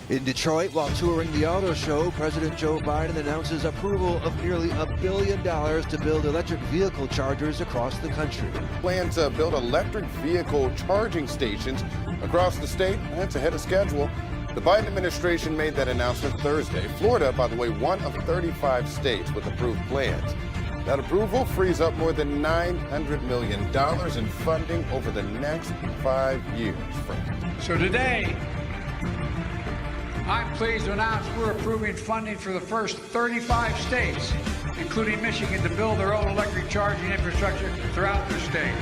In Detroit, while touring the auto show, President Joe Biden announces approval of nearly $1 billion to build electric vehicle chargers across the country. Plan to build electric vehicle charging stations across the state. That's ahead of schedule. The Biden administration made that announcement Thursday. Florida, by the way, one of 35 states with approved plans. That approval frees up more than $900 million in funding over the next 5 years. So today, I'm pleased to announce we're approving funding for the first 35 states, including Michigan, to build their own electric charging infrastructure throughout the state.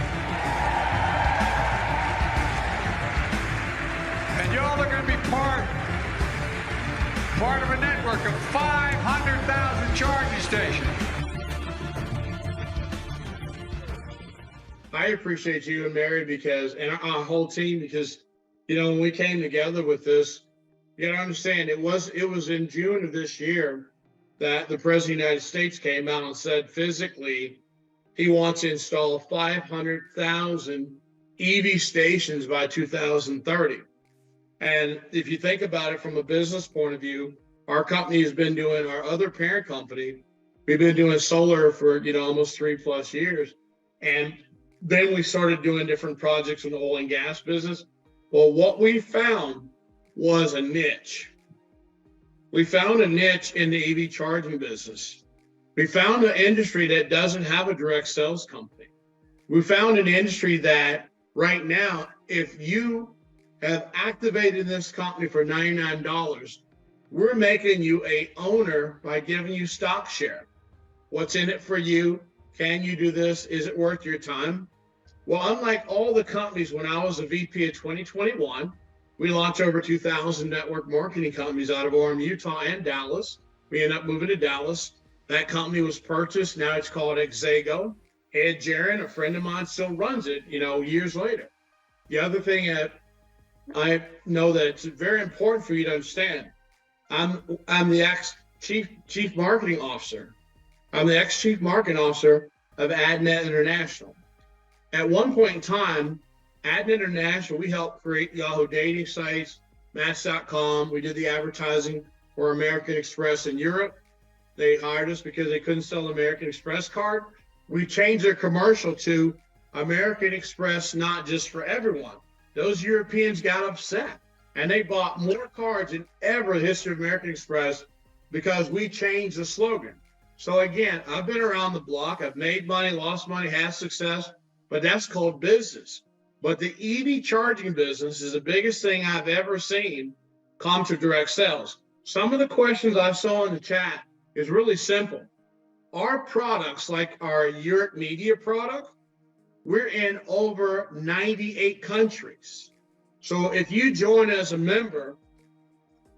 And y'all are going to be part of a network of 500,000 charging stations. I appreciate you and Mary and our whole team, because, you know, when we came together with this, you gotta understand, it was in June of this year that the President of the United States came out and said physically he wants to install 500,000 EV stations by 2030. And if you think about it from a business point of view, our company has been doing, our other parent company, we've been doing solar for, you know, almost 3+ years. And then we started doing different projects in the oil and gas business. Well, what we found was a niche. We found a niche in the EV charging business. We found an industry that doesn't have a direct sales company. We found an industry that right now, if you have activated this company for $99, we're making you a owner by giving you stock share. What's in it for you? Can you do this? Is it worth your time? Well, unlike all the companies, when I was a VP of 2021, we launched over 2,000 network marketing companies out of Orem, Utah and Dallas. We ended up moving to Dallas. That company was purchased. Now it's called YEREQ Geo. Ed Jaron, a friend of mine, still runs it, you know, years later. The other thing that I know that it's very important for you to understand, I'm the ex-chief marketing officer. I'm the ex-chief marketing officer of AdNet International. At one point in time, AdNet International, we helped create Yahoo dating sites, Match.com. We did the advertising for American Express in Europe. They hired us because they couldn't sell American Express card. We changed their commercial to American Express, not just for everyone. Those Europeans got upset and they bought more cards than ever in the history of American Express because we changed the slogan. So again, I've been around the block. I've made money, lost money, had success, but that's called business. But the EV charging business is the biggest thing I've ever seen come to direct sales. Some of the questions I saw in the chat is really simple. Our products, like our Yereq Media product, we're in over 98 countries. So if you join as a member,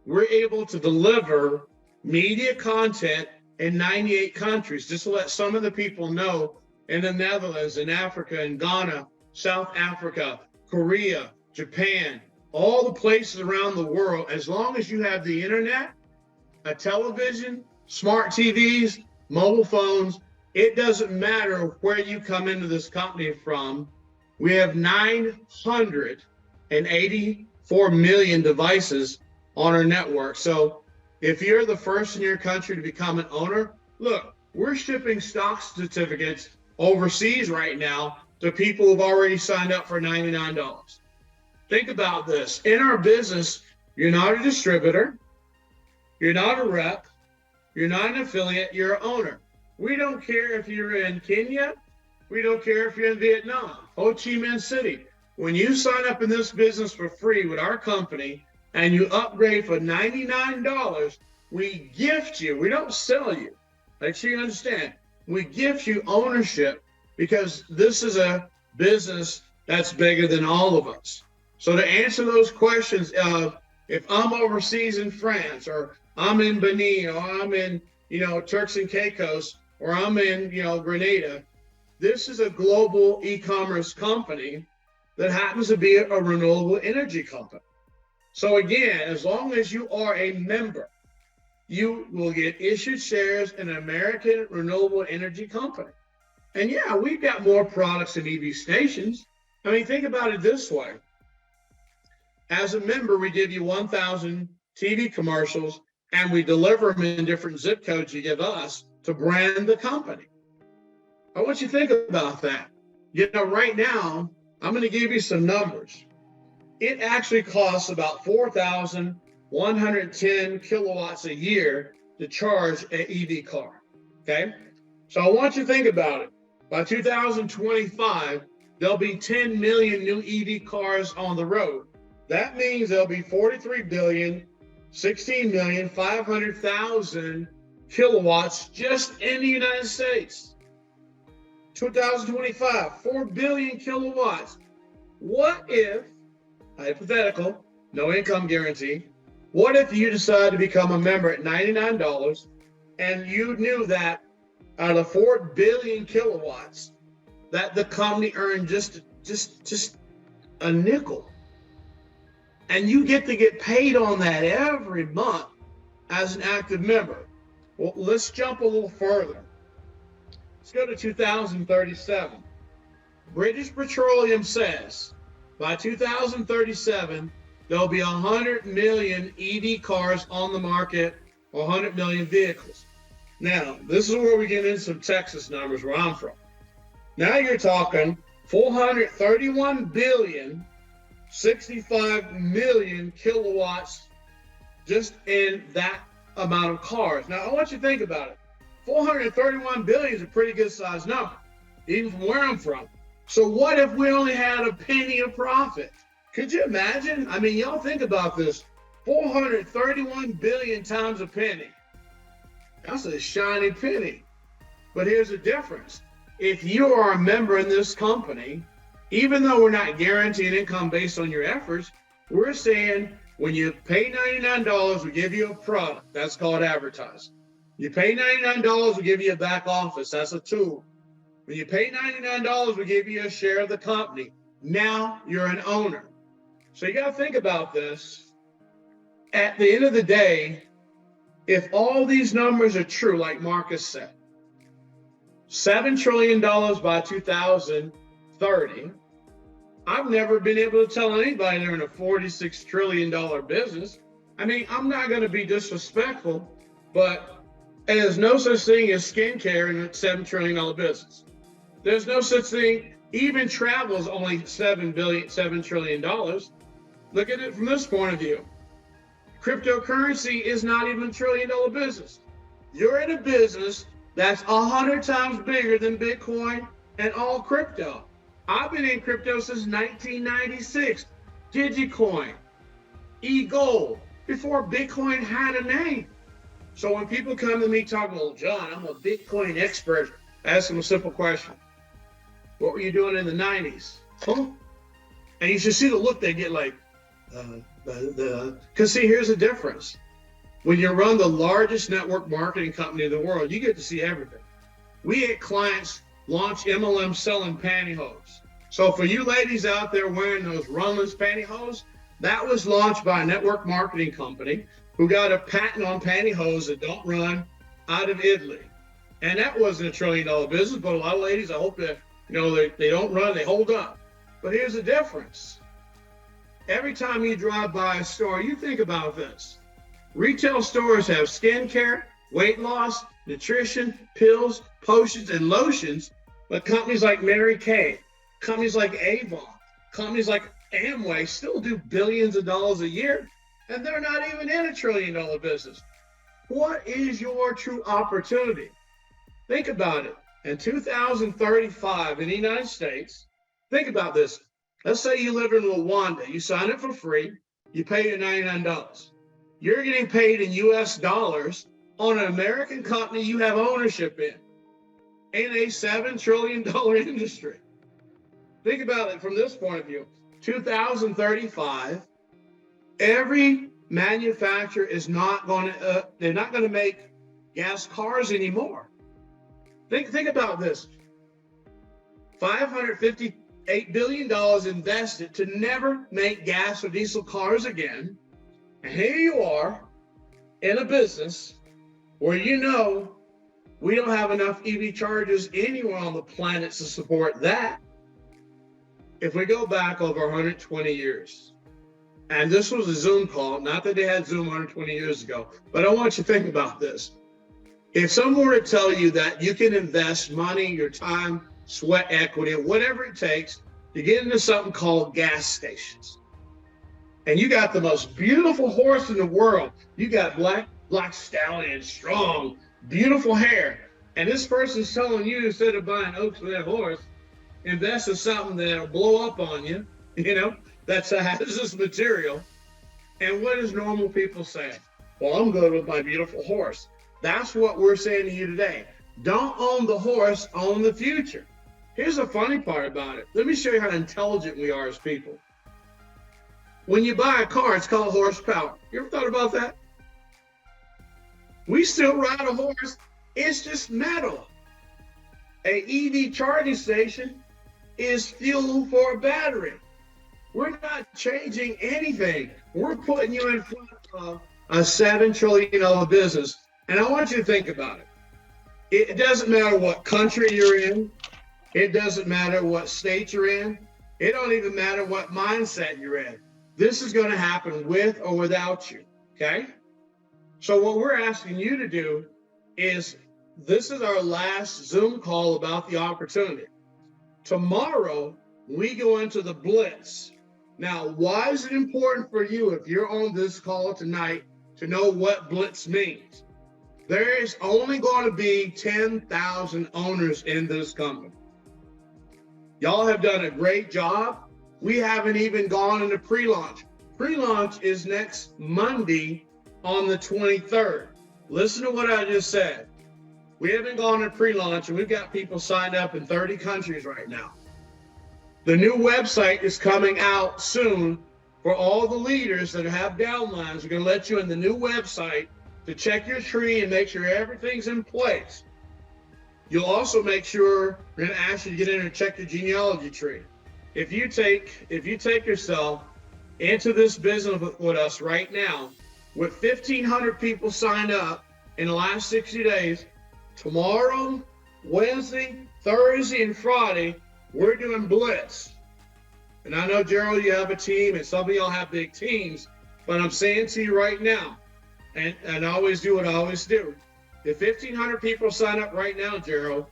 we're able to deliver media content in 98 countries. Just to let some of the people know, in the Netherlands, in Africa, in Ghana, South Africa, Korea, Japan, all the places around the world, as long as you have the internet, a television, smart TVs, mobile phones, it doesn't matter where you come into this company from. We have 984 million devices on our network. So if you're the first in your country to become an owner, look, we're shipping stock certificates overseas right now to people who've already signed up for $99. Think about this. In our business, you're not a distributor, you're not a rep, you're not an affiliate, you're an owner. We don't care if you're in Kenya, we don't care if you're in Vietnam, Ho Chi Minh City. When you sign up in this business for free with our company and you upgrade for $99, we gift you, we don't sell you. Make sure you understand, we gift you ownership, because this is a business that's bigger than all of us. So to answer those questions of, if I'm overseas in France, or I'm in Benin, or I'm in, you know, Turks and Caicos, or I'm in, you know, Grenada, this is a global e-commerce company that happens to be a renewable energy company. So again, as long as you are a member, you will get issued shares in an American renewable energy company. And yeah, we've got more products than EV stations. I mean, think about it this way. As a member, we give you 1,000 TV commercials, and we deliver them in different zip codes you give us to brand the company. I want you to think about that. You know, right now, I'm going to give you some numbers. It actually costs about 4,110 kilowatts a year to charge an EV car, okay? So I want you to think about it. By 2025, there'll be 10 million new EV cars on the road. That means there'll be 16,500,000 kilowatts just in the United States. 2025, 4 billion kilowatts. What if, hypothetical, no income guarantee, what if you decide to become a member at $99 and you knew that out of 4 billion kilowatts that the company earned just a nickel? And you get to get paid on that every month as an active member. Well, let's jump a little further. Let's go to 2037. British Petroleum says by 2037, there'll be 100 million EV cars on the market, or 100 million vehicles. Now, this is where we get into some Texas numbers where I'm from. Now you're talking 431 billion, 65 million kilowatts just in that amount of cars. Now, I want you to think about it. 431 billion is a pretty good sized number, even from where I'm from. So what if we only had a penny of profit? Could you imagine? I mean, y'all think about this. 431 billion times a penny. That's a shiny penny. But here's the difference. If you are a member in this company, even though we're not guaranteeing income based on your efforts, we're saying when you pay $99, we give you a product. That's called advertising. You pay $99, we give you a back office. That's a tool. When you pay $99, we give you a share of the company. Now you're an owner. So you got to think about this. At the end of the day, if all these numbers are true, like Marcus said, $7 trillion by 2030, I've never been able to tell anybody they're in a $46 trillion business. I mean, I'm not going to be disrespectful, but there's no such thing as skincare in a $7 trillion business. There's no such thing, even travel is only $7 trillion. Look at it from this point of view. Cryptocurrency is not even $1 trillion business. You're in a business that's 100 times bigger than Bitcoin and all crypto. I've been in crypto since 1996. Digicoin, eGold, before Bitcoin had a name. So when people come to me talking, well, John, I'm a Bitcoin expert, I ask them a simple question. What were you doing in the 90s? Huh? And you should see the look they get like, because see, here's the difference. When you run the largest network marketing company in the world, you get to see everything. We had clients launch MLM selling pantyhose. So for you ladies out there wearing those runless pantyhose, that was launched by a network marketing company who got a patent on pantyhose that don't run out of Italy. And that wasn't $1 trillion business, but a lot of ladies, I hope that, they don't run, they hold up. But here's the difference. Every time you drive by a store, you think about this. Retail stores have skincare, weight loss, nutrition, pills, potions, and lotions, but companies like Mary Kay, companies like Avon, companies like Amway still do billions of dollars a year, and they're not even in $1 trillion business. What is your true opportunity? Think about it. In 2035 in the United States, think about this. Let's say you live in Rwanda, you sign up for free, you pay your $99. You're getting paid in US dollars on an American company you have ownership in a $7 trillion industry. Think about it from this point of view. 2035, every manufacturer is not going to, they're not going to make gas cars anymore. Think about this. $558 billion invested to never make gas or diesel cars again. And here you are in a business where we don't have enough EV chargers anywhere on the planet to support that. If we go back over 120 years, And this was a Zoom call, not that they had Zoom 120 years ago, but I want you to think about this. If someone were to tell you that you can invest money, your time, sweat equity, whatever it takes to get into something called gas stations, and you got the most beautiful horse in the world, you got black stallion, strong, beautiful hair, and this person's telling you instead of buying oats for that horse, invest in something that'll blow up on you, that's a hazardous material. And what does normal people say? Well, I'm good with my beautiful horse. That's what we're saying to you today. Don't own the horse, own the future. Here's the funny part about it. Let me show you how intelligent we are as people. When you buy a car, it's called horsepower. You ever thought about that? We still ride a horse. It's just metal. An EV charging station is fuel for a battery. We're not changing anything. We're putting you in front of a $7 trillion business. And I want you to think about it. It doesn't matter what country you're in. It doesn't matter what state you're in. It don't even matter what mindset you're in. This is going to happen with or without you, okay? So what we're asking you to do is, this is our last Zoom call about the opportunity. Tomorrow, we go into the Blitz. Now, why is it important for you, if you're on this call tonight, to know what Blitz means? There is only going to be 10,000 owners in this company. Y'all have done a great job. We haven't even gone into pre-launch. Pre-launch is next Monday on the 23rd. Listen to what I just said. We haven't gone to pre-launch, and we've got people signed up in 30 countries right now. The new website is coming out soon for all the leaders that have downlines. We're going to let you in the new website to check your tree and make sure everything's in place. You'll also make sure, we're going to ask you to get in and check your genealogy tree. If you take yourself into this business with us right now, with 1,500 people signed up in the last 60 days, tomorrow, Wednesday, Thursday, and Friday, we're doing Blitz. And I know, Gerald, you have a team, and some of y'all have big teams, but I'm saying to you right now, and I always do what I always do. If 1,500 people sign up right now, Gerald,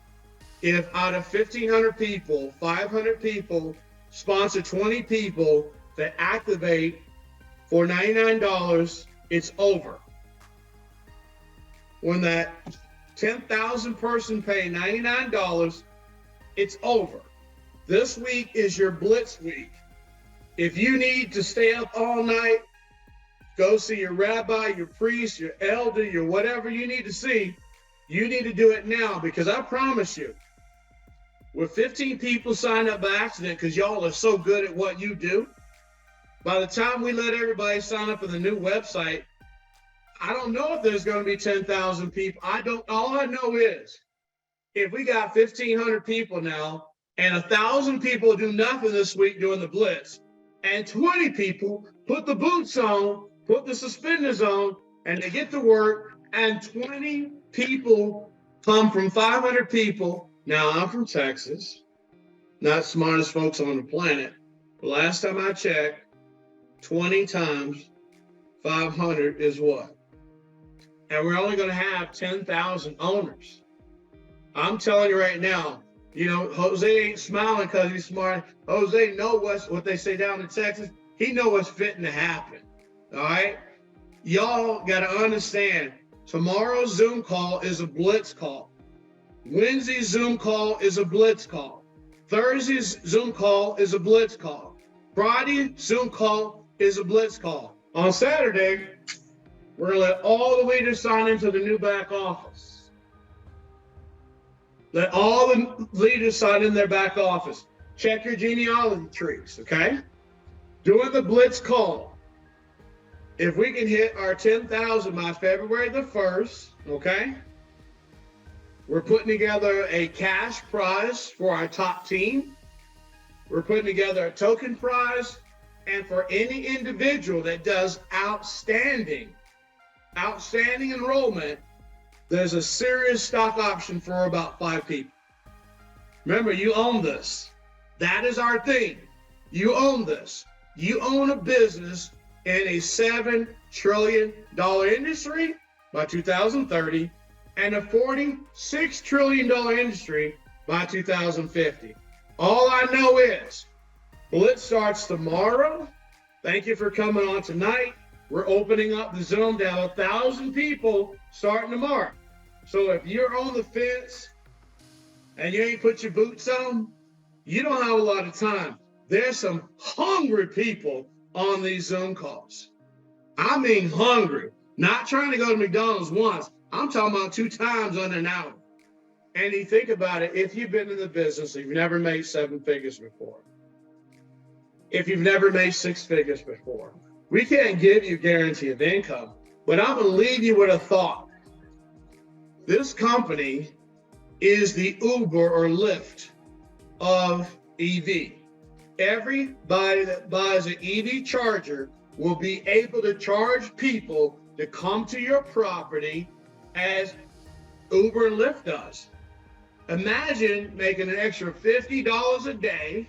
if out of 1,500 people, 500 people sponsor 20 people that activate for $99, it's over. When that 10,000 person pay $99, it's over. This week is your Blitz week. If you need to stay up all night, go see your rabbi, your priest, your elder, your whatever you need to see, you need to do it now, because I promise you, with 15 people signed up by accident because y'all are so good at what you do, by the time we let everybody sign up for the new website, I don't know if there's going to be 10,000 people. All I know is, if we got 1,500 people now, and 1,000 people do nothing this week during the Blitz, and 20 people put the boots on, put the suspenders on, and they get to work, and 20 people come from 500 people. Now, I'm from Texas, not the smartest folks on the planet. But last time I checked, 20 times 500 is what? And we're only going to have 10,000 owners. I'm telling you right now, Jose ain't smiling because he's smart. Jose knows what they say down in Texas. He knows what's fitting to happen. All right? Y'all got to understand, tomorrow's Zoom call is a Blitz call. Wednesday's Zoom call is a Blitz call. Thursday's Zoom call is a Blitz call. Friday Zoom call is a Blitz call. On Saturday, we're going to let all the leaders sign into the new back office. Let all the leaders sign in their back office. Check your genealogy trees, okay? During the Blitz call, if we can hit our 10,000 by February the 1st, okay? We're putting together a cash prize for our top team. We're putting together a token prize. And for any individual that does outstanding enrollment, there's a serious stock option for about 5 people. Remember, you own this. That is our thing. You own this. You own a business in a $7 trillion industry by 2030 and a $46 trillion industry by 2050. All I know is, Blitz starts tomorrow. Thank you for coming on tonight. We're opening up the Zoom to have 1,000 people starting tomorrow. So if you're on the fence and you ain't put your boots on, you don't have a lot of time. There's some hungry people on these Zoom calls. I mean hungry. Not trying to go to McDonald's once. I'm talking about 2 times under an hour. And you think about it, if you've been in the business, if you've never made 7 figures before, if you've never made 6 figures before, we can't give you guarantee of income, but I'm gonna leave you with a thought. This company is the Uber or Lyft of EV. Everybody that buys an EV charger will be able to charge people to come to your property as Uber and Lyft does. Imagine making an extra $50 a day,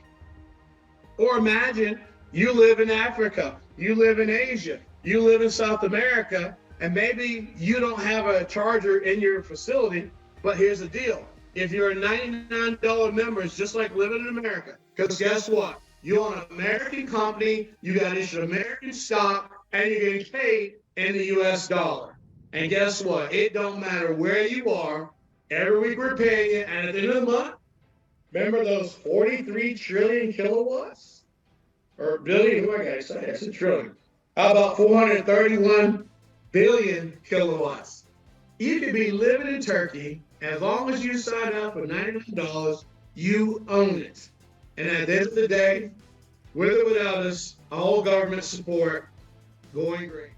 or imagine you live in Africa, you live in Asia, you live in South America, and maybe you don't have a charger in your facility, but here's the deal. If you're a $99 member, it's just like living in America. Because guess what? You're an American company, you got issued American stock, and you're getting paid in the US dollar. And guess what? It don't matter where you are, every week we're paying you, and at the end of the month, remember those 43 trillion kilowatts? Or billion, what did I say? It's a trillion. How about 431 billion kilowatts? You could be living in Turkey, as long as you sign up for $99, you own it. And at the end of the day, with or without us, all government support, going great.